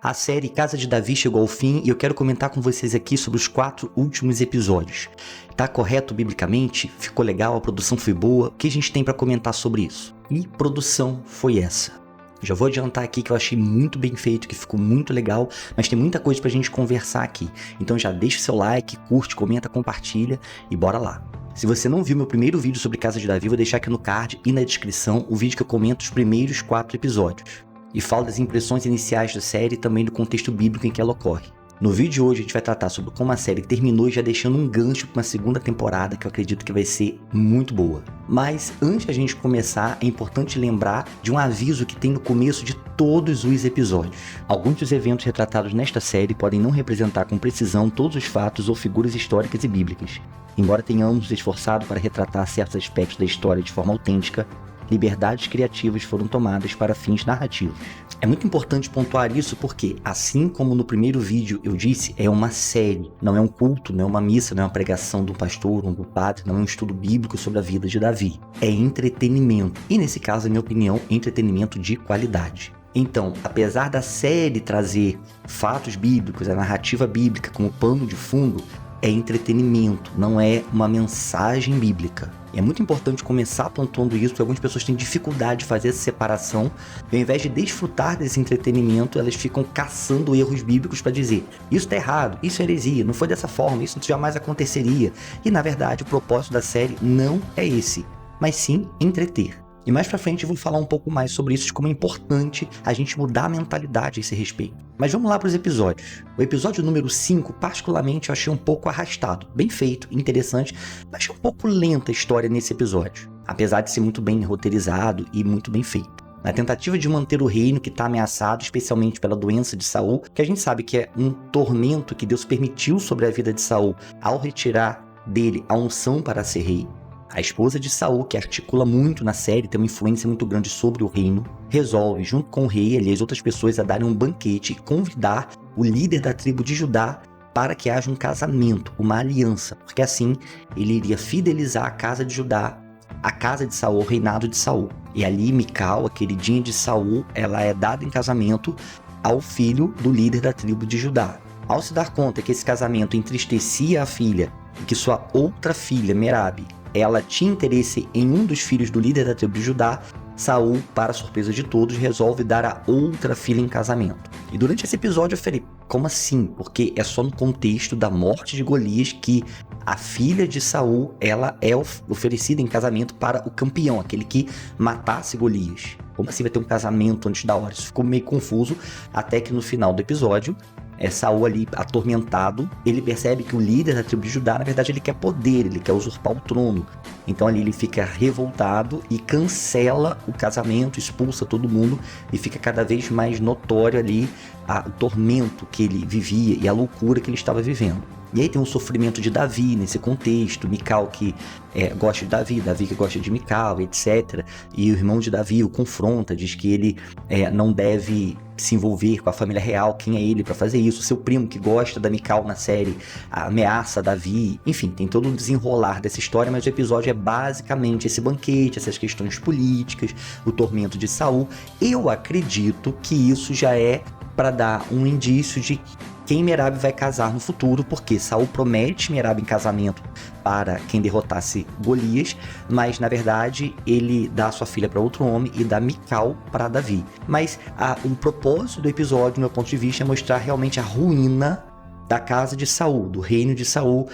A série Casa de Davi chegou ao fim e eu quero comentar com vocês aqui sobre os 4 últimos episódios. Tá correto biblicamente? Ficou legal? A produção foi boa? O que a gente tem para comentar sobre isso? Que produção foi essa? Já vou adiantar aqui que eu achei muito bem feito, que ficou muito legal, mas tem muita coisa pra gente conversar aqui. Então já deixa o seu like, curte, comenta, compartilha e bora lá. Se você não viu meu primeiro vídeo sobre Casa de Davi, vou deixar aqui no card e na descrição o vídeo que eu comento os primeiros 4 episódios. E falo das impressões iniciais da série e também do contexto bíblico em que ela ocorre. No vídeo de hoje a gente vai tratar sobre como a série terminou, já deixando um gancho para uma segunda temporada que eu acredito que vai ser muito boa. Mas antes de a gente começar, é importante lembrar de um aviso que tem no começo de todos os episódios. Alguns dos eventos retratados nesta série podem não representar com precisão todos os fatos ou figuras históricas e bíblicas. Embora tenhamos nos esforçado para retratar certos aspectos da história de forma autêntica, liberdades criativas foram tomadas para fins narrativos. É muito importante pontuar isso porque, assim como no primeiro vídeo eu disse, é uma série, não é um culto, não é uma missa, não é uma pregação do pastor ou do padre, não é um estudo bíblico sobre a vida de Davi. É entretenimento, e nesse caso, na minha opinião, entretenimento de qualidade. Então, apesar da série trazer fatos bíblicos, a narrativa bíblica como pano de fundo, é entretenimento, não é uma mensagem bíblica. É muito importante começar pontuando isso, porque algumas pessoas têm dificuldade de fazer essa separação, e ao invés de desfrutar desse entretenimento, elas ficam caçando erros bíblicos para dizer isso está errado, isso é heresia, não foi dessa forma, isso jamais aconteceria. E na verdade o propósito da série não é esse, mas sim entreter. E mais pra frente eu vou falar um pouco mais sobre isso, de como é importante a gente mudar a mentalidade a esse respeito. Mas vamos lá para os episódios. O episódio número 5, particularmente, eu achei um pouco arrastado. Bem feito, interessante, mas achei um pouco lenta a história nesse episódio. Apesar de ser muito bem roteirizado e muito bem feito. Na tentativa de manter o reino que está ameaçado, especialmente pela doença de Saul, que a gente sabe que é um tormento que Deus permitiu sobre a vida de Saul ao retirar dele a unção para ser rei. A esposa de Saul, que articula muito na série, tem uma influência muito grande sobre o reino, resolve, junto com o rei e as outras pessoas, a darem um banquete e convidar o líder da tribo de Judá para que haja um casamento, uma aliança, porque assim ele iria fidelizar a casa de Judá, a casa de Saul, o reinado de Saul. E ali Mical, a queridinha de Saul, ela é dada em casamento ao filho do líder da tribo de Judá. Ao se dar conta que esse casamento entristecia a filha e que sua outra filha, Merabe, ela tinha interesse em um dos filhos do líder da tribo de Judá, Saul, para surpresa de todos, resolve dar a outra filha em casamento. E durante esse episódio eu falei, como assim? Porque é só no contexto da morte de Golias que a filha de Saul, ela é oferecida em casamento para o campeão, aquele que matasse Golias. Como assim vai ter um casamento antes da hora? Isso ficou meio confuso, até que no final do episódio, Saul ali atormentado, ele percebe que o líder da tribo de Judá, na verdade, ele quer poder, ele quer usurpar o trono. Então ali ele fica revoltado e cancela o casamento, expulsa todo mundo e fica cada vez mais notório ali o tormento que ele vivia e a loucura que ele estava vivendo. E aí tem o sofrimento de Davi nesse contexto, Mical que gosta de Davi, Davi que gosta de Mical, etc. E o irmão de Davi o confronta, diz que ele não deve se envolver com a família real, quem é ele para fazer isso? Seu primo que gosta da Mical na série ameaça Davi, enfim, tem todo um desenrolar dessa história, mas o episódio é basicamente esse banquete, essas questões políticas, o tormento de Saul. Eu acredito que isso já é para dar um indício de quem Merabe vai casar no futuro, porque Saul promete Merabe em casamento para quem derrotasse Golias, mas na verdade ele dá sua filha para outro homem e dá Mical para Davi. Mas o propósito do episódio, do meu ponto de vista, é mostrar realmente a ruína da casa de Saul, do reino de Saul,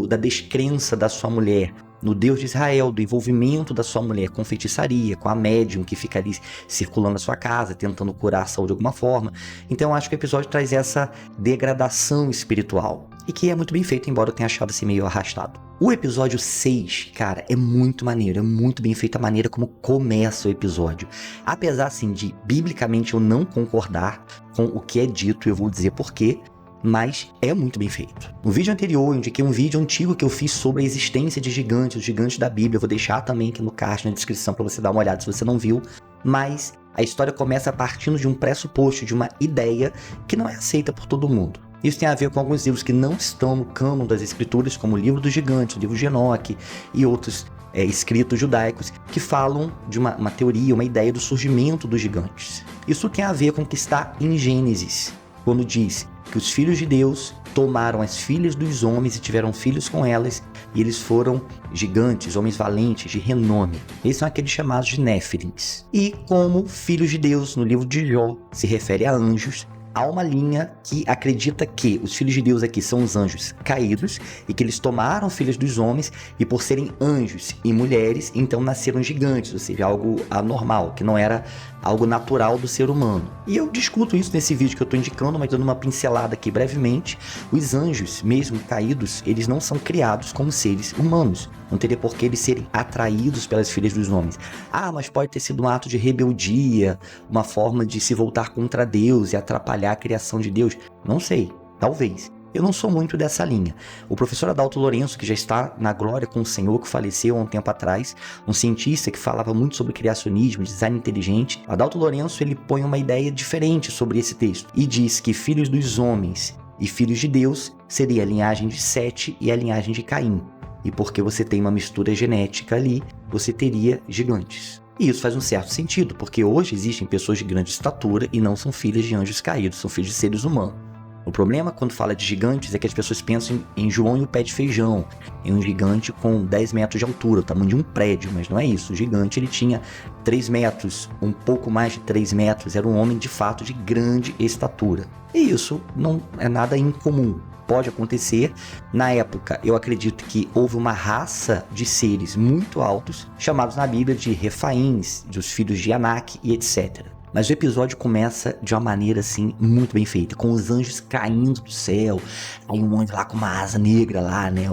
da descrença da sua mulher no Deus de Israel, do envolvimento da sua mulher com feitiçaria, com a médium que fica ali circulando na sua casa, tentando curar Saul de alguma forma. Então eu acho que o episódio traz essa degradação espiritual, e que é muito bem feito, embora eu tenha achado assim meio arrastado. O episódio 6, cara, é muito maneiro, é muito bem feita a maneira como começa o episódio. Apesar, assim, de biblicamente eu não concordar com o que é dito, eu vou dizer por quê, mas é muito bem feito. No vídeo anterior, eu indiquei um vídeo antigo que eu fiz sobre a existência de gigantes, os gigantes da Bíblia. Eu vou deixar também aqui no card, na descrição, para você dar uma olhada se você não viu. Mas a história começa partindo de um pressuposto, de uma ideia que não é aceita por todo mundo. Isso tem a ver com alguns livros que não estão no cânon das escrituras, como o livro dos gigantes, o livro de Enoque e outros escritos judaicos, que falam de uma teoria, uma ideia do surgimento dos gigantes. Isso tem a ver com o que está em Gênesis. quando diz que os filhos de Deus tomaram as filhas dos homens e tiveram filhos com elas, e eles foram gigantes, homens valentes, de renome. Eles são aqueles chamados de Néfilins. E como filhos de Deus, no livro de Jó, se refere a anjos, há uma linha que acredita que os filhos de Deus aqui são os anjos caídos e que eles tomaram filhas dos homens e por serem anjos e mulheres, então nasceram gigantes, ou seja, algo anormal, que não era algo natural do ser humano. E eu discuto isso nesse vídeo que eu estou indicando, mas dando uma pincelada aqui brevemente. Os anjos, mesmo caídos, eles não são criados como seres humanos. Não teria por que eles serem atraídos pelas filhas dos homens. Ah, mas pode ter sido um ato de rebeldia, uma forma de se voltar contra Deus e atrapalhar a criação de Deus. Não sei, talvez. Eu não sou muito dessa linha. O professor Adalto Lourenço, que já está na glória com o Senhor, que faleceu há um tempo atrás, um cientista que falava muito sobre criacionismo, design inteligente, Adalto Lourenço, ele põe uma ideia diferente sobre esse texto e diz que filhos dos homens e filhos de Deus seria a linhagem de Sete e a linhagem de Caim. E porque você tem uma mistura genética ali, você teria gigantes. E isso faz um certo sentido, porque hoje existem pessoas de grande estatura e não são filhas de anjos caídos, são filhos de seres humanos. O problema quando fala de gigantes é que as pessoas pensam em João e o pé de feijão, em um gigante com 10 metros de altura, o tamanho de um prédio, mas não é isso. O gigante ele tinha 3 metros, um pouco mais de 3 metros, era um homem de fato de grande estatura. E isso não é nada incomum. Pode acontecer. Na época, eu acredito que houve uma raça de seres muito altos, chamados na Bíblia de Refaíns, dos filhos de Anak e etc. Mas o episódio começa de uma maneira assim, muito bem feita, com os anjos caindo do céu, aí um anjo lá com uma asa negra lá, né,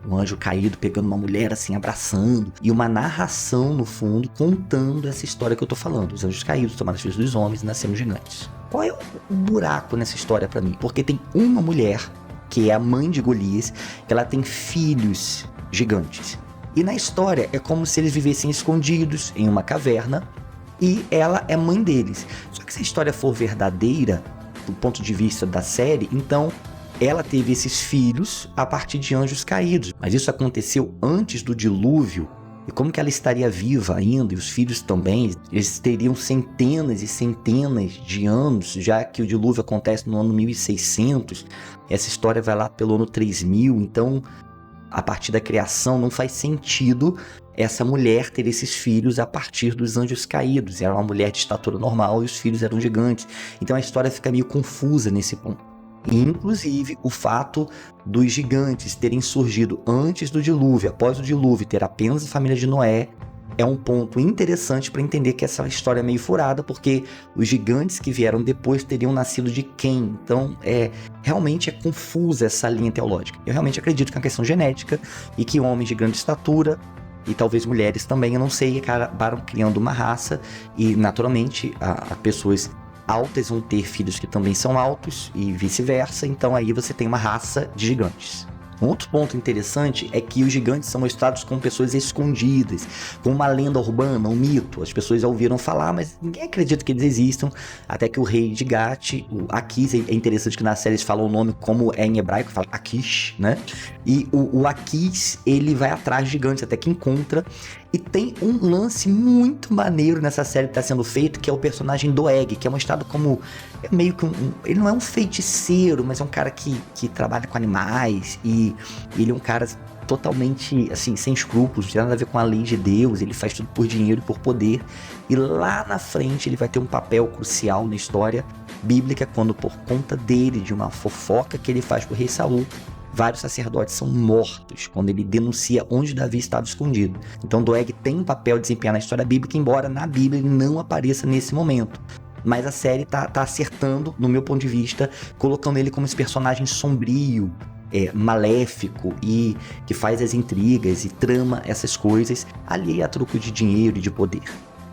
um anjo caído pegando uma mulher assim, abraçando, e uma narração no fundo, contando essa história que eu tô falando, os anjos caídos, tomaram os filhos dos homens e nasceram gigantes. Qual é o buraco nessa história pra mim? Porque tem uma mulher, que é a mãe de Golias, que ela tem filhos gigantes. E na história é como se eles vivessem escondidos em uma caverna, e ela é mãe deles. Só que se a história for verdadeira, do ponto de vista da série, então ela teve esses filhos a partir de anjos caídos. Mas isso aconteceu antes do dilúvio. E como que ela estaria viva ainda, e os filhos também, eles teriam centenas e centenas de anos, já que o dilúvio acontece no ano 1600, essa história vai lá pelo ano 3000, então a partir da criação não faz sentido essa mulher ter esses filhos a partir dos anjos caídos. Era uma mulher de estatura normal e os filhos eram gigantes. Então a história fica meio confusa nesse ponto. E, inclusive, o fato dos gigantes terem surgido antes do dilúvio, após o dilúvio, ter apenas a família de Noé, é um ponto interessante para entender que essa história é meio furada, porque os gigantes que vieram depois teriam nascido de quem? Então, realmente é confusa essa linha teológica. Eu realmente acredito que é uma questão genética e que homens de grande estatura e talvez mulheres também, eu não sei, acabaram criando uma raça e, naturalmente, a pessoas altas vão ter filhos que também são altos e vice-versa, então aí você tem uma raça de gigantes. Um outro ponto interessante é que os gigantes são mostrados como pessoas escondidas, com uma lenda urbana, um mito. As pessoas já ouviram falar, mas ninguém acredita que eles existam, até que o rei de Gath, o Aquis, é interessante que na série eles falam o nome como é em hebraico, fala Akish, né? E o Aquis, ele vai atrás de gigantes, até que encontra. E tem um lance muito maneiro nessa série que está sendo feito, que é o personagem Doeg, que é mostrado como meio que ele não é um feiticeiro, mas é um cara que trabalha com animais, e ele é um cara totalmente, assim, sem escrúpulos, não tem nada a ver com a lei de Deus, ele faz tudo por dinheiro e por poder, e lá na frente ele vai ter um papel crucial na história bíblica, quando por conta dele, de uma fofoca que ele faz pro rei Saul, vários sacerdotes são mortos quando ele denuncia onde Davi estava escondido. Então Doeg tem um papel a desempenhar na história bíblica, embora na Bíblia ele não apareça nesse momento. Mas a série tá acertando, no meu ponto de vista, colocando ele como esse personagem sombrio, maléfico, e que faz as intrigas e trama essas coisas, alheio a truco de dinheiro e de poder.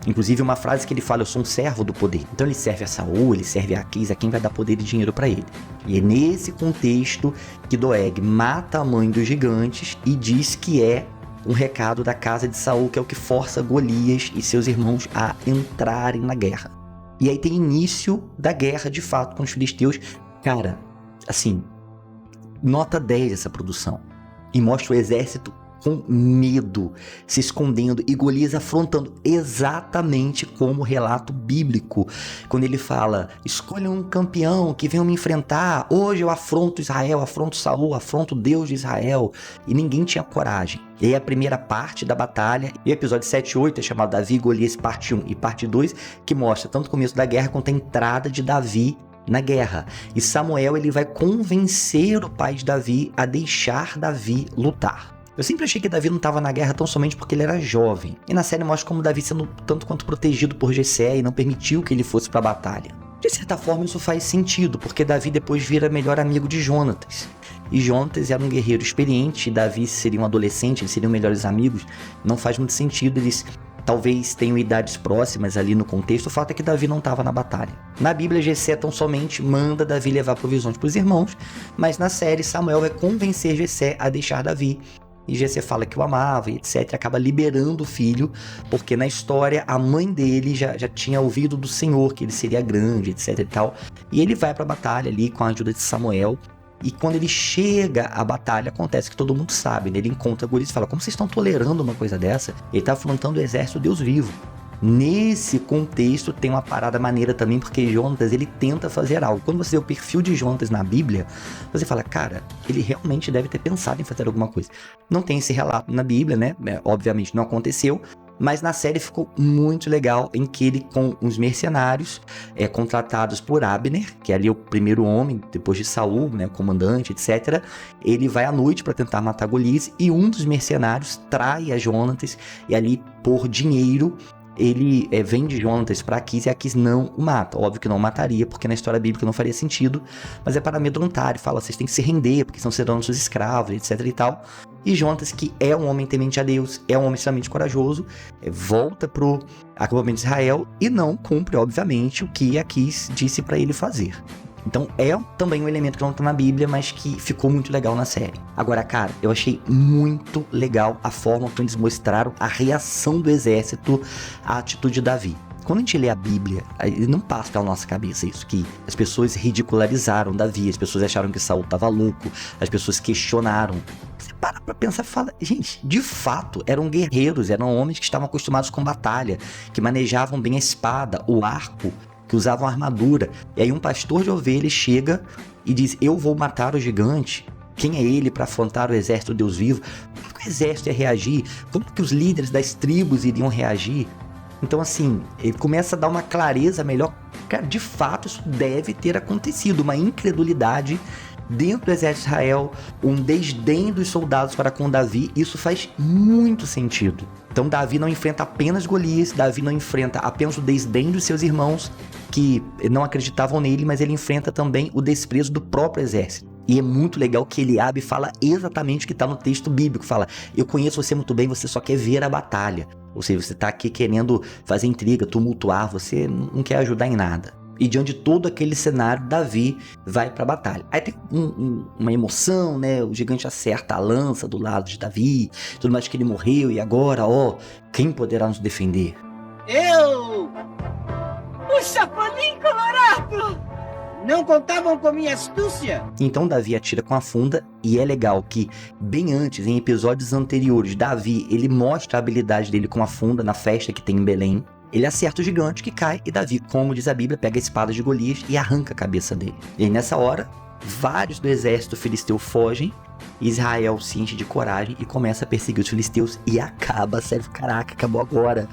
Inclusive uma frase que ele fala: eu sou um servo do poder. Então ele serve a Saul, ele serve a Aquis, a quem vai dar poder e dinheiro para ele. E é nesse contexto que Doeg mata a mãe dos gigantes e diz que é um recado da casa de Saul, que é o que força Golias e seus irmãos a entrarem na guerra. E aí tem início da guerra de fato com os filisteus. Cara, assim, nota 10 essa produção. E mostra o exército com medo, se escondendo, e Golias afrontando, exatamente como o relato bíblico, quando ele fala: escolha um campeão que venha me enfrentar, hoje eu afronto Israel, afronto Saul, afronto o Deus de Israel, e ninguém tinha coragem. E aí a primeira parte da batalha, e o episódio 7 e 8 é chamado Davi e Golias parte 1 e parte 2, que mostra tanto o começo da guerra quanto a entrada de Davi na guerra. E Samuel, ele vai convencer o pai de Davi a deixar Davi lutar. Eu sempre achei que Davi não estava na guerra tão somente porque ele era jovem. E na série mostra como Davi sendo tanto quanto protegido por Jessé e não permitiu que ele fosse para a batalha. De certa forma isso faz sentido, porque Davi depois vira melhor amigo de Jonatas. E Jonatas era um guerreiro experiente, e Davi seria um adolescente, eles seriam melhores amigos. Não faz muito sentido eles talvez tenham idades próximas ali no contexto. O fato é que Davi não estava na batalha. Na Bíblia, Jessé tão somente manda Davi levar provisões para os irmãos, mas na série Samuel vai convencer Jessé a deixar Davi. E Jessé fala que o amava e etc, e acaba liberando o filho, porque na história a mãe dele já tinha ouvido do Senhor que ele seria grande, etc e tal. E ele vai para a batalha ali com a ajuda de Samuel. E quando ele chega à batalha, acontece que todo mundo sabe, né? Ele encontra Golias e fala: como vocês estão tolerando uma coisa dessa? Ele está afrontando o exército do Deus vivo. Nesse contexto tem uma parada maneira também, porque Jonatas, ele tenta fazer algo. Quando você vê o perfil de Jonatas na Bíblia, você fala: cara, ele realmente deve ter pensado em fazer alguma coisa. Não tem esse relato na Bíblia, né? Obviamente não aconteceu. Mas na série ficou muito legal, em que ele, com os mercenários contratados por Abner, que é ali o primeiro homem, depois de Saul, né, o comandante, etc., ele vai à noite para tentar matar Golias, e um dos mercenários trai a Jonatas, e ali, por dinheiro, ele vende Jonatas para Aquis, e Aquis não o mata. Óbvio que não mataria, porque na história bíblica não faria sentido, mas é para amedrontar, e fala: vocês têm que se render, porque serão nossos escravos, etc e tal. E Jonatas, que é um homem temente a Deus, é um homem extremamente corajoso, volta pro acampamento de Israel e não cumpre, obviamente, o que Aquis disse para ele fazer. Então é também um elemento que não tá na Bíblia, mas que ficou muito legal na série. Agora, cara, eu achei muito legal a forma como eles mostraram a reação do exército à atitude de Davi. Quando a gente lê a Bíblia, não passa pela nossa cabeça isso, que as pessoas ridicularizaram Davi, as pessoas acharam que Saul estava louco, as pessoas questionaram. Você para pra pensar e fala: gente, de fato, eram guerreiros, eram homens que estavam acostumados com batalha, que manejavam bem a espada, o arco, que usavam armadura. E aí um pastor de ovelhas chega e diz: eu vou matar o gigante. Quem é ele para afrontar o exército do Deus vivo? Como que o exército ia reagir? Como que os líderes das tribos iriam reagir? Então, assim, ele começa a dar uma clareza melhor. Cara, de fato, isso deve ter acontecido. Uma incredulidade dentro do exército de Israel, um desdém dos soldados para com Davi. Isso faz muito sentido. Então, Davi não enfrenta apenas Golias, Davi não enfrenta apenas o desdém dos seus irmãos, que não acreditavam nele, mas ele enfrenta também o desprezo do próprio exército. E é muito legal que Eliabe fala exatamente o que está no texto bíblico. Fala: eu conheço você muito bem, você só quer ver a batalha. Ou seja, você está aqui querendo fazer intriga, tumultuar, você não quer ajudar em nada. E diante de todo aquele cenário, Davi vai para a batalha. Aí tem uma emoção, né? O gigante acerta a lança do lado de Davi, tudo mais, que ele morreu, e agora, quem poderá nos defender? Eu! O Chapolin Colorado! Não contavam com minha astúcia? Então Davi atira com a funda, e é legal que, bem antes, em episódios anteriores, Davi, ele mostra a habilidade dele com a funda na festa que tem em Belém. Ele acerta o gigante que cai, e Davi, como diz a Bíblia, pega a espada de Golias e arranca a cabeça dele. E aí, nessa hora, vários do exército filisteu fogem, Israel se enche de coragem e começa a perseguir os filisteus, e acaba, sério, caraca, acabou agora.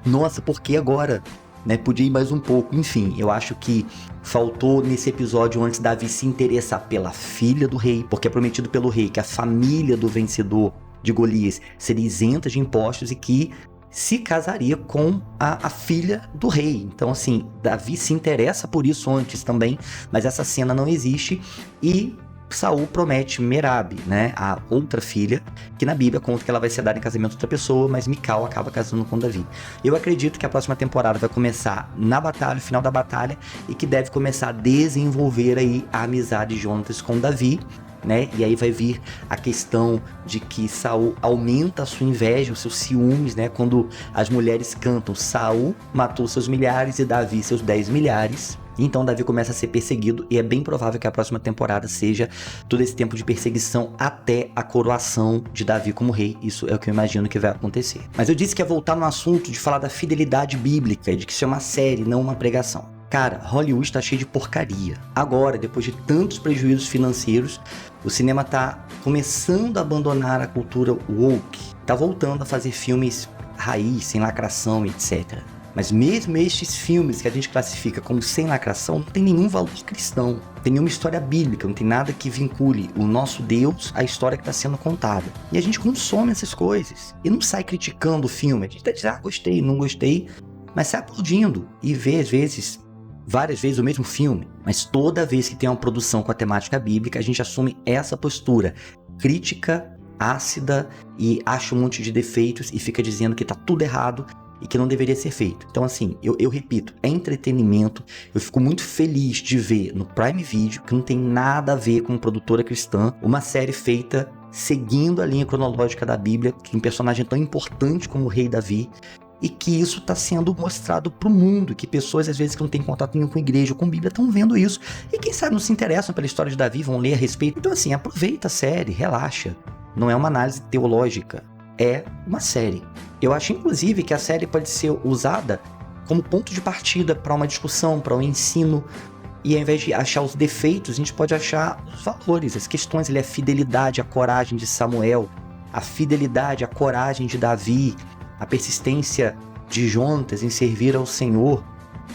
Nossa, por que agora? Né, podia ir mais um pouco. Enfim, eu acho que faltou nesse episódio antes Davi se interessar pela filha do rei, porque é prometido pelo rei que a família do vencedor de Golias seria isenta de impostos e que se casaria com a filha do rei. Então, assim, Davi se interessa por isso antes também, mas essa cena não existe. E Saul promete Merabe, né, a outra filha, que na Bíblia conta que ela vai ser dada em casamento a outra pessoa, mas Mical acaba casando com Davi. Eu acredito que a próxima temporada vai começar na batalha, no final da batalha, e que deve começar a desenvolver aí a amizade de Jonatas com Davi, né? E aí vai vir a questão de que Saul aumenta a sua inveja, os seus ciúmes, né? Quando as mulheres cantam: Saul matou seus milhares e Davi seus 10 milhares. Então Davi começa a ser perseguido e é bem provável que a próxima temporada seja todo esse tempo de perseguição até a coroação de Davi como rei. Isso é o que eu imagino que vai acontecer. Mas eu disse que ia voltar no assunto de falar da fidelidade bíblica, de que isso é uma série, não uma pregação. Cara, Hollywood tá cheio de porcaria. Agora, depois de tantos prejuízos financeiros, o cinema tá começando a abandonar a cultura woke. Tá voltando a fazer filmes raiz, sem lacração, etc. Mas mesmo estes filmes que a gente classifica como sem lacração, não tem nenhum valor cristão. Não tem nenhuma história bíblica, não tem nada que vincule o nosso Deus à história que está sendo contada. E a gente consome essas coisas. E não sai criticando o filme. A gente tá dizendo, gostei, não gostei. Mas sai aplaudindo e vê, às vezes, várias vezes o mesmo filme, mas toda vez que tem uma produção com a temática bíblica, a gente assume essa postura crítica, ácida e acha um monte de defeitos e fica dizendo que tá tudo errado e que não deveria ser feito. Então assim, eu repito, é entretenimento. Eu fico muito feliz de ver no Prime Video, que não tem nada a ver com produtora cristã, uma série feita seguindo a linha cronológica da Bíblia, que um personagem tão importante como o rei Davi, e que isso está sendo mostrado para o mundo, que pessoas às vezes que não têm contato nenhum com a igreja ou com a Bíblia estão vendo isso, e quem sabe não se interessam pela história de Davi, vão ler a respeito. Então assim, aproveita a série, relaxa, não é uma análise teológica, é uma série. Eu acho inclusive que a série pode ser usada como ponto de partida para uma discussão, para um ensino, e ao invés de achar os defeitos, a gente pode achar os valores, as questões, a fidelidade, a coragem de Samuel, a fidelidade, a coragem de Davi, a persistência de Jonatas em servir ao Senhor.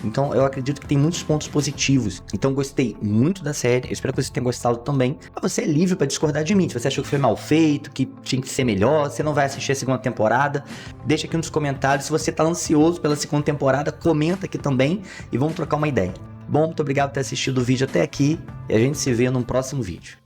Então eu acredito que tem muitos pontos positivos. Então gostei muito da série, eu espero que você tenha gostado também. Mas você é livre para discordar de mim. Se você achou que foi mal feito, que tinha que ser melhor, você não vai assistir a segunda temporada, deixa aqui nos comentários. Se você tá ansioso pela segunda temporada, comenta aqui também e vamos trocar uma ideia. Bom, muito obrigado por ter assistido o vídeo até aqui e a gente se vê num próximo vídeo.